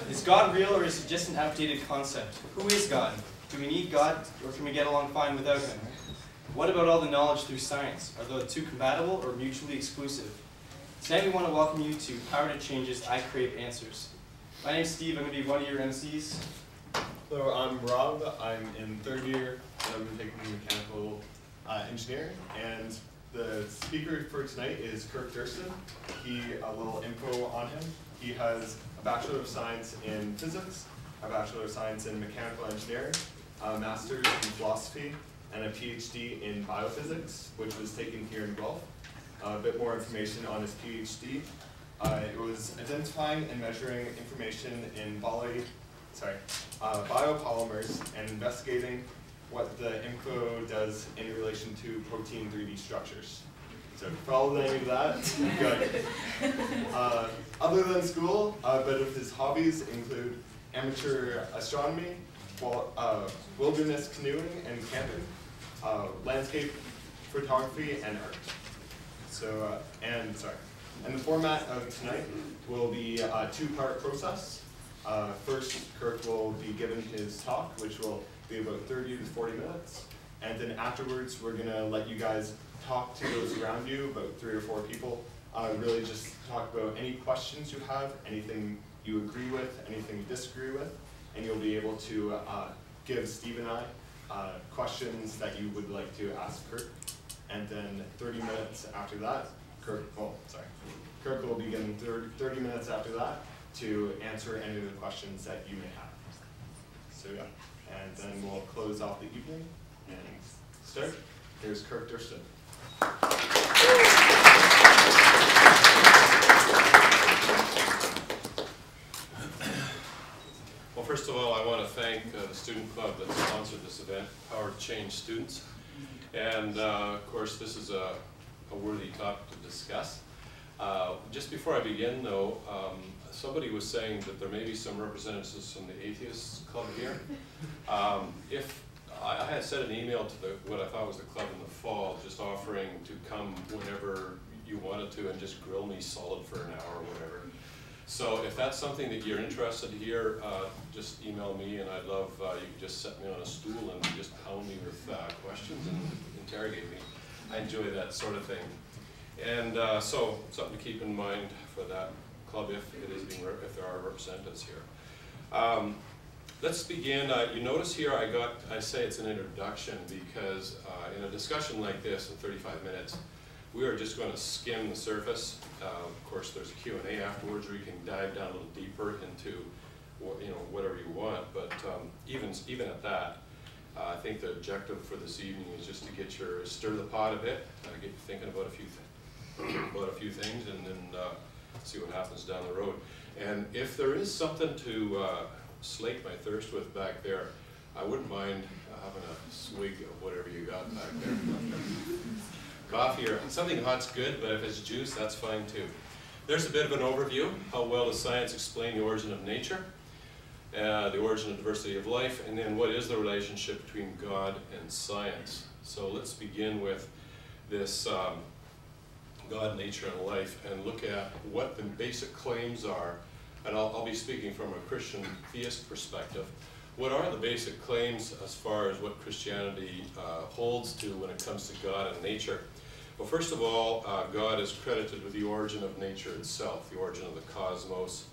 Is God real, or is it just an outdated concept? Who is God? Do we need God, or can we get along fine without Him? What about all the knowledge through science? Are the two compatible or mutually exclusive? Today we want to welcome you to Power to Change's ICrave Answers. My name's Steve, I'm going to be one of your MCs. Hello, I'm Rob. I'm in third year, and I'm taking mechanical engineering. And the speaker for tonight is Kirk Durston. A little info on him. He has a Bachelor of Science in Physics, a Bachelor of Science in Mechanical Engineering, a Master's in Philosophy, and a PhD in Biophysics, which was taken here in Guelph. A bit more information on his PhD. It was identifying and measuring information in biopolymers and investigating what the info does in relation to protein 3D structures. So if you followed any of that, good. Other than school, a bit of his hobbies include amateur astronomy, wilderness canoeing and camping, landscape photography, and art. So, and the format of tonight will be a two-part process. First, Kirk will be giving his talk, which will be about 30 to 40 minutes. And then afterwards, we're going to let you guys talk to those around you, about 3 or 4 people. Really just talk about any questions you have, anything you agree with, anything you disagree with. And you'll be able to give Steve and I questions that you would like to ask Kirk. And then 30 minutes after that, Kirk will be given 30 minutes after that to answer any of the questions that you may have. So yeah, and then we'll close off the evening and start. Here's Kirk Durston. Well, first of all, I want to thank the student club that sponsored this event, Power to Change Students. And of course, this is a worthy topic to discuss. Just before I begin, though, somebody was saying that there may be some representatives from the Atheists Club here. If I had sent an email to what I thought was the club in the fall, just offering to come whenever you wanted to and just grill me solid for an hour or whatever. So if that's something that you're interested here, just email me, and I'd love, you can just set me on a stool and just pound me with questions and interrogate me. I enjoy that sort of thing. And so something to keep in mind for that club if if there are representatives here. Let's begin. You notice here I say it's an introduction because in a discussion like this in 35 minutes, we are just going to skim the surface. Of course, there's a Q&A afterwards where you can dive down a little deeper into whatever you want. But even at that, I think the objective for this evening is just to stir the pot a bit, get you thinking about a few things, and then see what happens down the road. And if there is something to slake my thirst with back there, I wouldn't mind having a swig of whatever you got back there. Coffee or something hot's good, but if it's juice, that's fine too. There's a bit of an overview. How well does science explain the origin of nature, the origin of diversity of life, and then what is the relationship between God and science? So let's begin with this God, nature, and life, and look at what the basic claims are. And I'll be speaking from a Christian theist perspective. What are the basic claims as far as what Christianity holds to when it comes to God and nature? Well, first of all, God is credited with the origin of nature itself, the origin of the cosmos.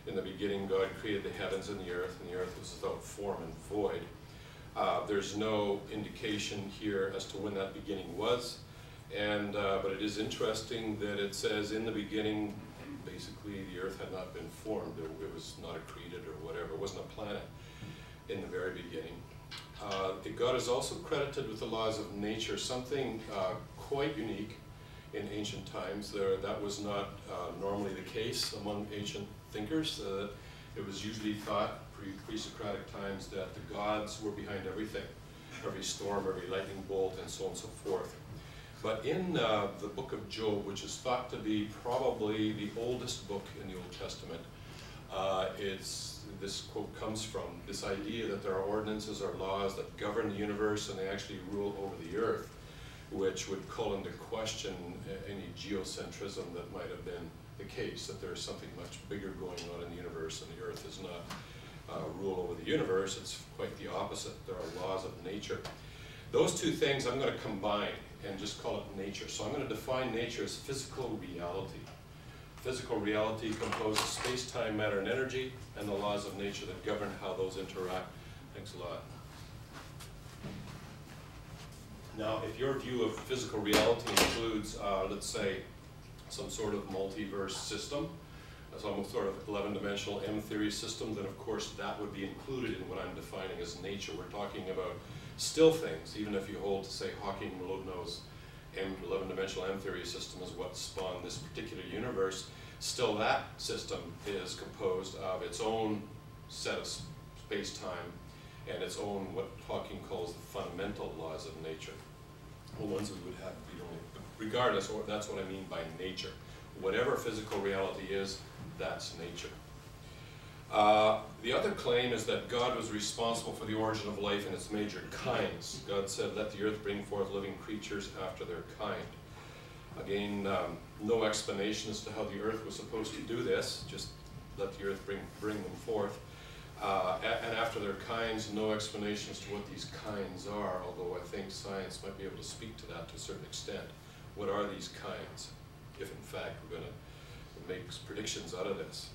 In the beginning, God created the heavens and the earth was without form and void. There's no indication here as to when that beginning was, but it is interesting that it says in the beginning, basically the earth had not been formed. It was not accreted or whatever. It wasn't a planet in the very beginning. God is also credited with the laws of nature, something quite unique in ancient times. That was not normally the case among ancient thinkers. It was usually thought, pre-Socratic times, that the gods were behind everything, every storm, every lightning bolt, and so on and so forth. But in the book of Job, which is thought to be probably the oldest book in the Old Testament, this quote comes from this idea that there are ordinances or laws that govern the universe and they actually rule over the earth, which would call into question any geocentrism that might have been the case, that there's something much bigger going on in the universe, and the Earth is not rule over the universe. It's quite the opposite. There are laws of nature. Those two things I'm going to combine and just call it nature. So I'm going to define nature as physical reality. Physical reality composes space, time, matter, and energy, and the laws of nature that govern how those interact. Thanks a lot. Now, if your view of physical reality includes, let's say, some sort of multiverse system, some sort of 11-dimensional M-theory system, then of course that would be included in what I'm defining as nature. We're talking about still things, even if you hold to, say, Hawking Molodno's 11-dimensional M-theory system is what spawned this particular universe. Still, that system is composed of its own set of space-time and its own, what Hawking calls the fundamental laws of nature. The ones we would have to be only, regardless, or that's what I mean by nature. Whatever physical reality is, that's nature. The other claim is that God was responsible for the origin of life and its major kinds. God said, let the earth bring forth living creatures after their kind. Again, no explanation as to how the earth was supposed to do this, just let the earth bring them forth. And after their kinds, no explanation as to what these kinds are, although I think science might be able to speak to that to a certain extent. What are these kinds, if in fact we're going to make predictions out of this?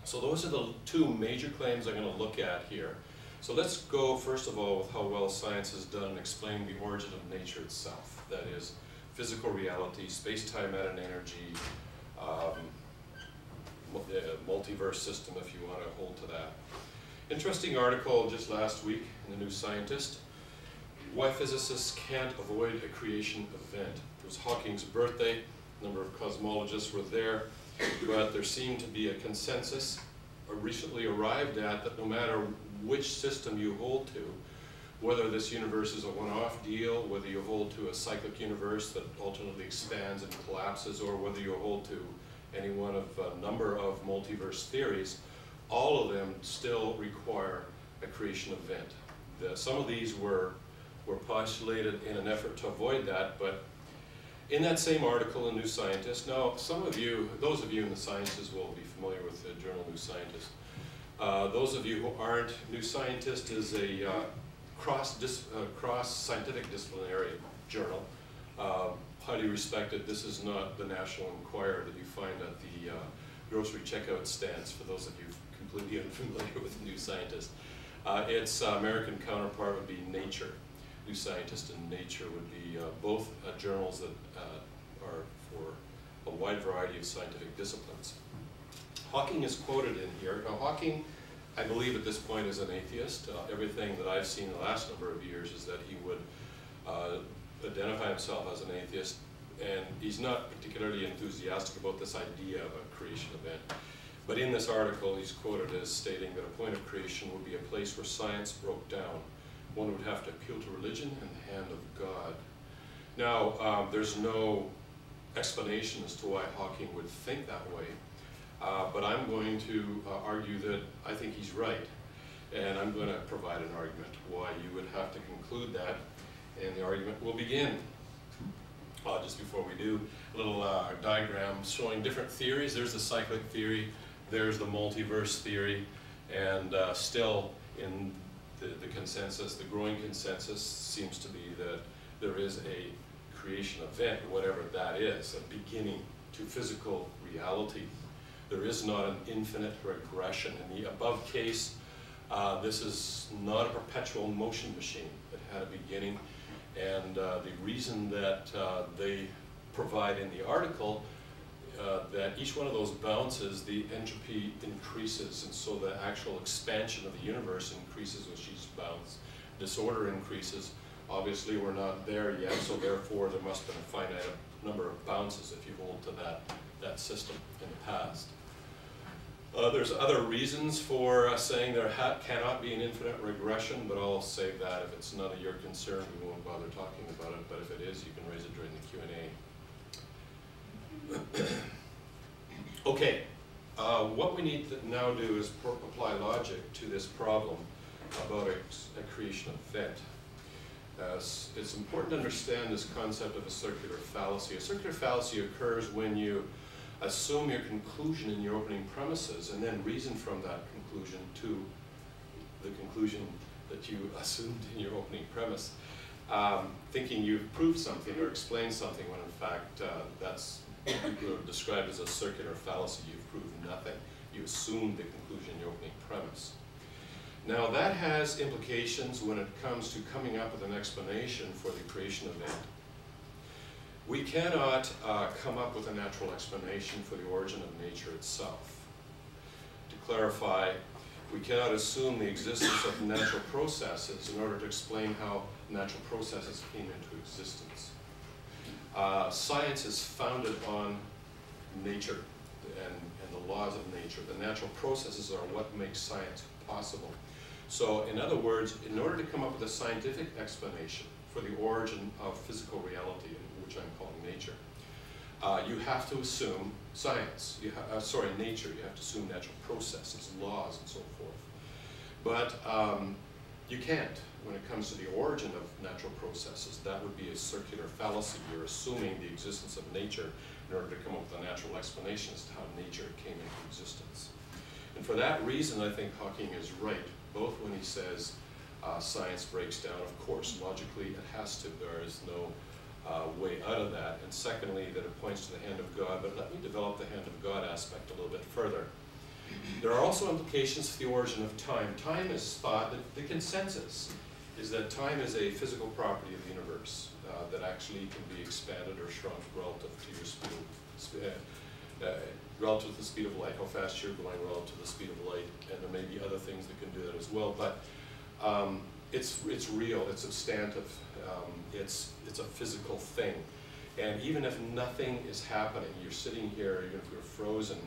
So those are the two major claims I'm going to look at here. So let's go first of all with how well science has done in explaining the origin of nature itself. That is, physical reality, space-time, matter, and energy, multiverse system, if you want to hold to that. Interesting article just last week in the New Scientist. Why physicists can't avoid a creation event. It was Hawking's birthday. A number of cosmologists were there, but there seemed to be a consensus recently arrived at that no matter which system you hold to, whether this universe is a one-off deal, whether you hold to a cyclic universe that alternately expands and collapses, or whether you hold to any one of a number of multiverse theories, all of them still require a creation event. Some of these were postulated in an effort to avoid that, but in that same article in New Scientist, now some of you, those of you in the sciences will be familiar with the journal New Scientist. Those of you who aren't, New Scientist is a cross-scientific disciplinary journal, highly respected. This is not the National Enquirer that you find at the grocery checkout stands, for those of you completely unfamiliar with New Scientist. Its American counterpart would be Nature. New Scientist and Nature would be both journals that are for a wide variety of scientific disciplines. Hawking is quoted in here. Now Hawking, I believe at this point, is an atheist. Everything that I've seen in the last number of years is that he would identify himself as an atheist, and he's not particularly enthusiastic about this idea of a creation event. But in this article, he's quoted as stating that a point of creation would be a place where science broke down. One would have to appeal to religion and the hand of God. Now, there's no explanation as to why Hawking would think that way, but I'm going to argue that I think he's right, and I'm going to provide an argument why you would have to conclude that, and the argument will begin. Just before we do, a little diagram showing different theories. There's the cyclic theory, there's the multiverse theory, and still in the consensus, the growing consensus seems to be that there is a creation event, whatever that is, a beginning to physical reality. There is not an infinite regression. In the above case, this is not a perpetual motion machine. It had a beginning, and the reason that they provide in the article that each one of those bounces, the entropy increases, and so the actual expansion of the universe increases with each bounce. Disorder increases. Obviously, we're not there yet, so therefore there must have been a finite number of bounces if you hold to that system in the past. There's other reasons for saying there cannot be an infinite regression, but I'll save that. If it's none of your concern, we won't bother talking about it, but if it is, you can raise it during the Q&A. Okay, what we need to now do is apply logic to this problem about a creation event. It's important to understand this concept of a circular fallacy. A circular fallacy occurs when you assume your conclusion in your opening premises, and then reason from that conclusion to the conclusion that you assumed in your opening premise, thinking you've proved something or explained something when in fact that's described as a circular fallacy. You've proved nothing. You assumed the conclusion in your opening premise. Now that has implications when it comes to coming up with an explanation for the creation event. We cannot come up with a natural explanation for the origin of nature itself. To clarify, we cannot assume the existence of natural processes in order to explain how natural processes came into existence. Science is founded on nature and the laws of nature. The natural processes are what make science possible. So, in other words, in order to come up with a scientific explanation for the origin of physical reality, which I'm calling nature, you have to assume science. Nature. You have to assume natural processes, laws, and so forth. But you can't when it comes to the origin of natural processes. That would be a circular fallacy. You're assuming the existence of nature in order to come up with a natural explanation as to how nature came into existence. And for that reason, I think Hawking is right, both when he says science breaks down. Of course, logically it has to. There is no way out of that. And secondly, that it points to the hand of God. But let me develop the hand of God aspect a little bit further. There are also implications for the origin of time. Time is thought, the consensus is that time is a physical property of the universe that actually can be expanded or shrunk relative to your speed, relative to the speed of light, how fast you're going relative to the speed of light, and there may be other things that can do that as well. But it's real, it's substantive, it's a physical thing. And even if nothing is happening, you're sitting here, even if you're frozen,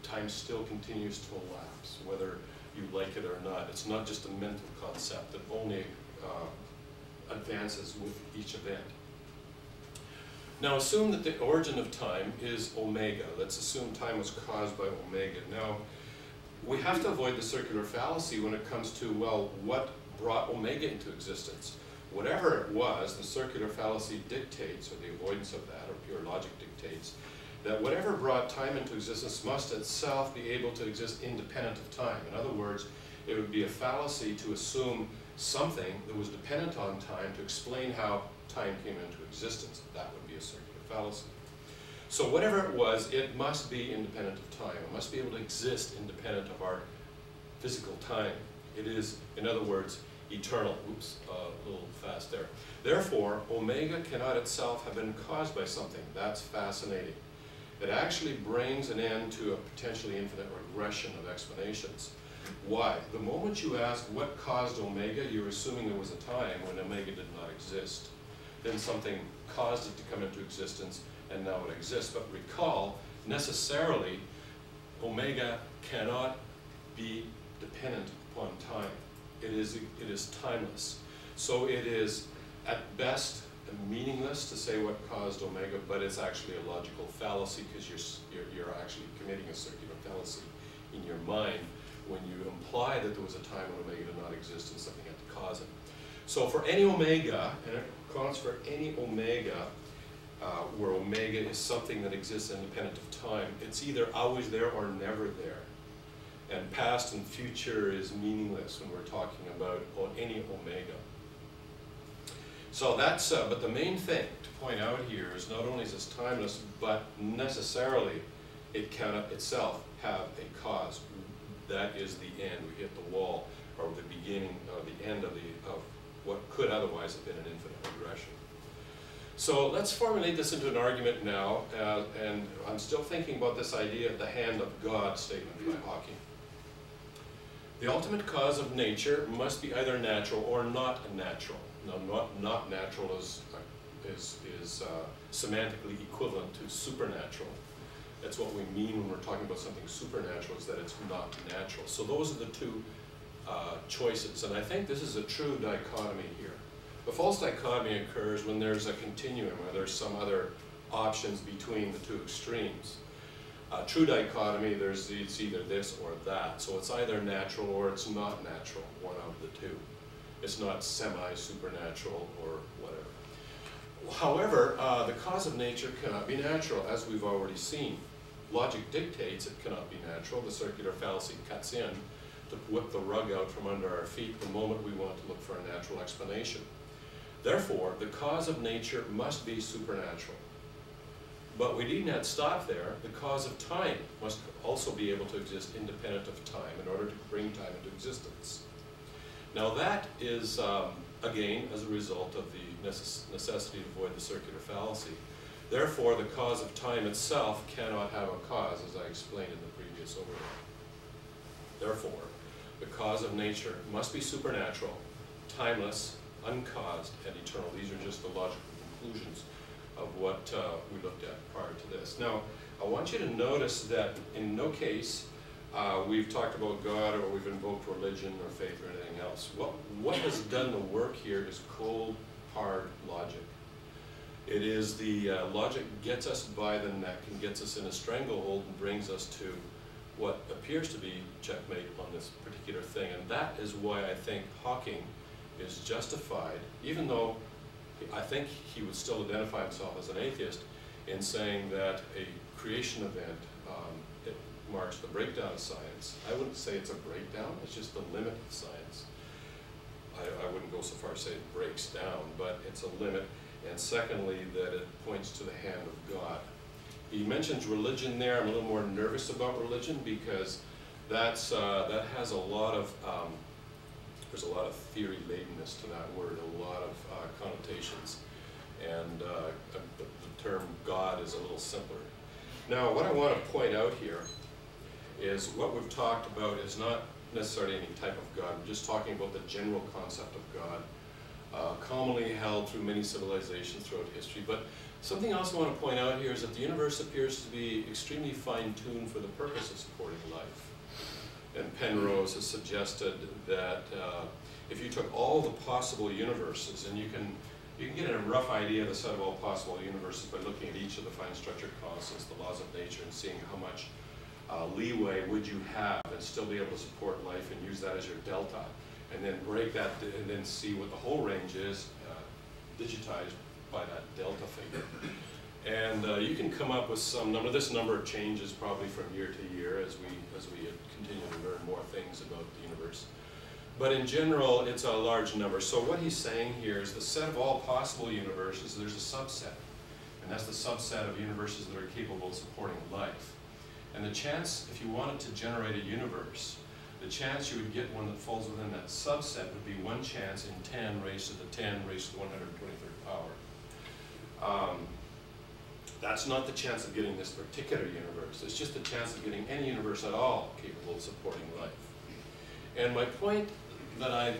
time still continues to elapse, whether you like it or not. It's not just a mental concept that only advances with each event. Now assume that the origin of time is omega. Let's assume time was caused by omega. Now, we have to avoid the circular fallacy when it comes to, well, what brought omega into existence? Whatever it was, the circular fallacy dictates, or the avoidance of that, or pure logic dictates, that whatever brought time into existence must itself be able to exist independent of time. In other words, it would be a fallacy to assume something that was dependent on time to explain how time came into existence. That would be a circular fallacy. So whatever it was, it must be independent of time. It must be able to exist independent of our physical time. It is, in other words, eternal. Oops, a little fast there. Therefore, omega cannot itself have been caused by something. That's fascinating. It actually brings an end to a potentially infinite regression of explanations. Why? The moment you ask what caused omega, you're assuming there was a time when omega did not exist. Then something caused it to come into existence, and now it exists. But recall, necessarily, omega cannot be dependent upon time. It is timeless. So it is, at best, meaningless to say what caused omega, but it's actually a logical fallacy because you're actually committing a circular fallacy in your mind when you imply that there was a time when omega did not exist and something had to cause it. So for any omega, and it counts for any omega, where omega is something that exists independent of time, it's either always there or never there. And past and future is meaningless when we're talking about any omega. So that's, but the main thing to point out here is not only is this timeless, but necessarily it cannot itself have a cause. That is the end. We hit the wall, or the beginning, or the end of what could otherwise have been an infinite regression. So let's formulate this into an argument now, and I'm still thinking about this idea of the hand of God statement by Hawking. The ultimate cause of nature must be either natural or not natural. Now, not natural is semantically equivalent to supernatural. That's what we mean when we're talking about something supernatural, is that it's not natural. So those are the two choices, and I think this is a true dichotomy here. The false dichotomy occurs when there's a continuum, or there's some other options between the two extremes. True dichotomy, it's either this or that. So it's either natural or it's not natural, one of the two. It's not semi-supernatural or whatever. However, the cause of nature cannot be natural, as we've already seen. Logic dictates it cannot be natural. The circular fallacy cuts in to whip the rug out from under our feet the moment we want to look for a natural explanation. Therefore, the cause of nature must be supernatural. But we need not stop there. The cause of time must also be able to exist independent of time in order to bring time into existence. Now that is, again, as a result of the necessity to avoid the circular fallacy. Therefore, the cause of time itself cannot have a cause, as I explained in the previous overview. Therefore, the cause of nature must be supernatural, timeless, uncaused, and eternal. These are just the logical conclusions of what we looked at prior to this. Now, I want you to notice that in no case we've talked about God or we've invoked religion or faith or anything else. What has done the work here is cold, hard logic. It is the logic gets us by the neck and gets us in a stranglehold and brings us to what appears to be checkmate on this particular thing. And that is why I think Hawking is justified, even though I think he would still identify himself as an atheist, in saying that a creation event it marks the breakdown of science. I wouldn't say it's a breakdown, it's just the limit of science. I wouldn't go so far as to say it breaks down, but it's a limit. And secondly, that it points to the hand of God. He mentions religion there. I'm a little more nervous about religion because that has a lot of, there's a lot of theory ladenness to that word, a lot of connotations. And the term God is a little simpler. Now, what I want to point out here is what we've talked about is not necessarily any type of God. We're just talking about the general concept of God, commonly held through many civilizations throughout history. But something else I want to point out here is that the universe appears to be extremely fine-tuned for the purpose of supporting life. And Penrose has suggested that if you took all the possible universes, and you can get a rough idea of the set of all possible universes by looking at each of the fine structured constants, the laws of nature, and seeing how much leeway would you have and still be able to support life and use that as your delta, and then break that and then see what the whole range is digitized by that delta figure. And you can come up with some number. This number changes probably from year to year as we continue to learn more things about the universe. But in general, it's a large number. So what he's saying here is the set of all possible universes, there's a subset. And that's the subset of universes that are capable of supporting life. And the chance, if you wanted to generate a universe, the chance you would get one that falls within that subset would be 1 chance in 10 raised to the 10 raised to the 123rd power. That's not the chance of getting this particular universe. It's just the chance of getting any universe at all capable of supporting life. And my point that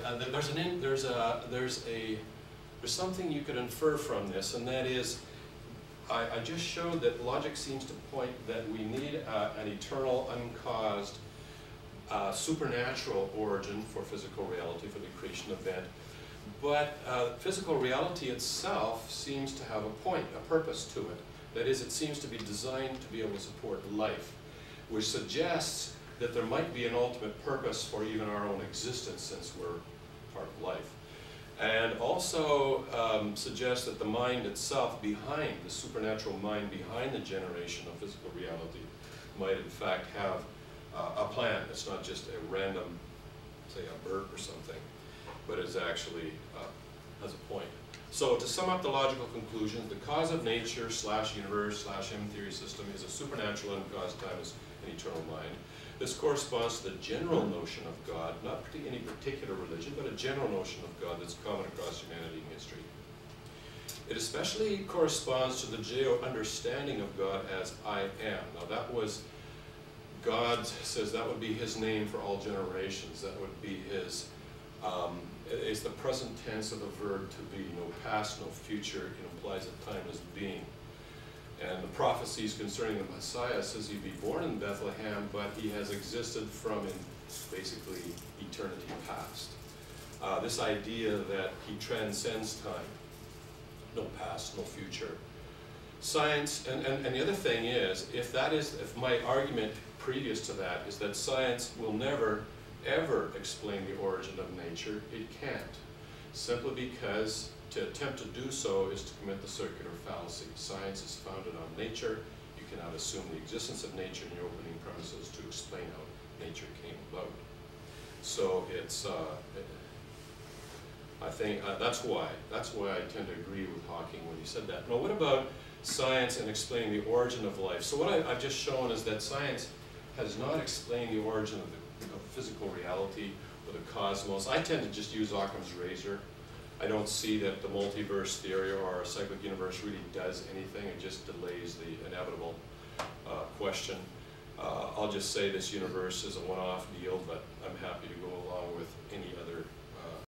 there's something you could infer from this, and that is, I just showed that logic seems to point that we need an eternal, uncaused, supernatural origin for physical reality, for the creation event. But physical reality itself seems to have a point, a purpose to it. That is, it seems to be designed to be able to support life, which suggests that there might be an ultimate purpose for even our own existence, since we're part of life. And also suggests that the mind itself behind, the supernatural mind behind the generation of physical reality, might in fact have a plan. It's not just a random, say, a bird or something, but it's actually has a point. So to sum up the logical conclusions, the cause of nature / universe / M-theory system is a supernatural uncaused timeless and eternal mind. This corresponds to the general notion of God, not any particular religion, but a general notion of God that's common across humanity and history. It especially corresponds to the Judeo-understanding of God as I am. Now that was, God says that would be his name for all generations. That would be his, it's the present tense of the verb to be, no past, no future. It implies a timeless being. And the prophecies concerning the Messiah says he'd be born in Bethlehem, but he has existed from in basically eternity past. This idea that he transcends time, no past, no future. Science, and the other thing is, if my argument previous to that is that science will never, ever explain the origin of nature, it can't. Simply because to attempt to do so is to commit the circular fallacy. Science is founded on nature. You cannot assume the existence of nature in your opening premises to explain how nature came about. So it's, I think that's why I tend to agree with Hawking when he said that. Now, what about science and explaining the origin of life? So what I've just shown is that science has not explained the origin of physical reality or the cosmos. I tend to just use Occam's razor. I don't see that the multiverse theory or a cyclic universe really does anything. It just delays the inevitable question. I'll just say this universe is a one-off deal, but I'm happy to go along with any other